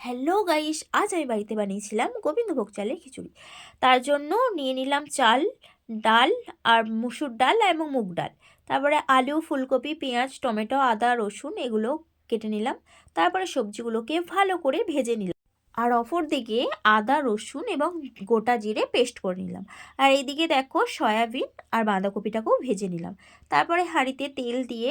Hello guys, আজ আমি বাড়িতে বানিয়েছিলাম গোবিন্দভোগ চালের খিচুড়ি। তার জন্য নিয়ে নিলাম চাল, ডাল আর মুসুর ডাল এবং মুগ ডাল। তারপরে আলু, ফুলকপি, পেঁয়াজ, টমেটো, আদা, রসুন এগুলো কেটে নিলাম। তারপরে সবজিগুলোকে ভালো করে ভেজে নিলাম। আর অপর দিকে আদা, রসুন এবং গোটা জিরে পেস্ট করে নিলাম। আর এইদিকে দেখো সয়াবিন আর বাঁধাকপিটাকেও ভেজে নিলাম। তারপরে হাঁড়িতে তেল দিয়ে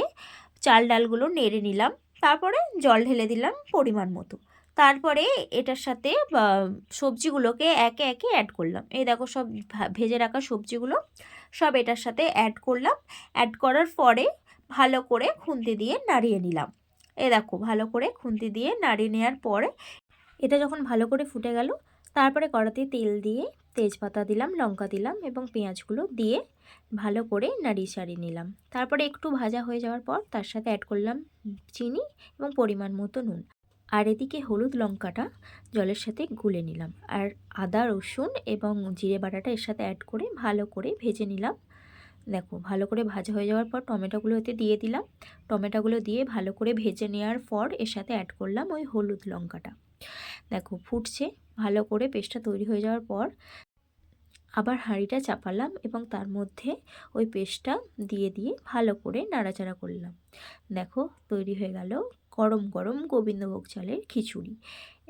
চাল ডালগুলো নেড়ে নিলাম। তারপরে জল ঢেলে দিলাম পরিমাণ মতো। তারপরে এটার সাথে সবজিগুলোকে একে একে অ্যাড করলাম। এই দেখো সব ভেজে রাখা সবজিগুলো সব এটার সাথে অ্যাড করলাম। অ্যাড করার পরে ভালো করে খুন্তি দিয়ে নাড়িয়ে নিলাম। এই দেখো ভালো করে খুন্তি দিয়ে নাড়িয়ে নেওয়ার পরে এটা যখন ভালো করে ফুটে গেল, তারপরে কড়াতে তেল দিয়ে তেজপাতা দিলাম, লঙ্কা দিলাম এবং পেঁয়াজগুলো দিয়ে ভালো করে নাড়িয়ে চাড়িয়ে নিলাম। তারপরে একটু ভাজা হয়ে যাওয়ার পর তার সাথে অ্যাড করলাম চিনি এবং পরিমাণ মতো নুন। আর এদিকে হলুদ লঙ্কাটা জলের সাথে গুলে নিলাম। আর আদা, রসুন এবং জিরে বাটাটা এর সাথে অ্যাড করে ভালো করে ভেজে নিলাম। দেখো ভালো করে ভাজা হয়ে যাওয়ার পর টমেটোগুলো এতে দিয়ে দিলাম। টমেটোগুলো দিয়ে ভালো করে ভেজে নেওয়ার পর এর সাথে অ্যাড করলাম ওই হলুদ লঙ্কাটা। দেখো ফুটছে, ভালো করে পেস্টটা তৈরি হয়ে যাওয়ার পর আবার হাঁড়িটা চাপালাম এবং তার মধ্যে ওই পেস্টটা দিয়ে দিয়ে ভালো করে নাড়াচাড়া করলাম। দেখো তৈরি হয়ে গেল গরম গরম গোবিন্দভোগ চালের খিচুড়ি।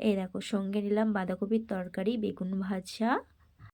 এই দেখো সঙ্গে নিলাম বাঁধাকপির তরকারি, বেগুন ভাজা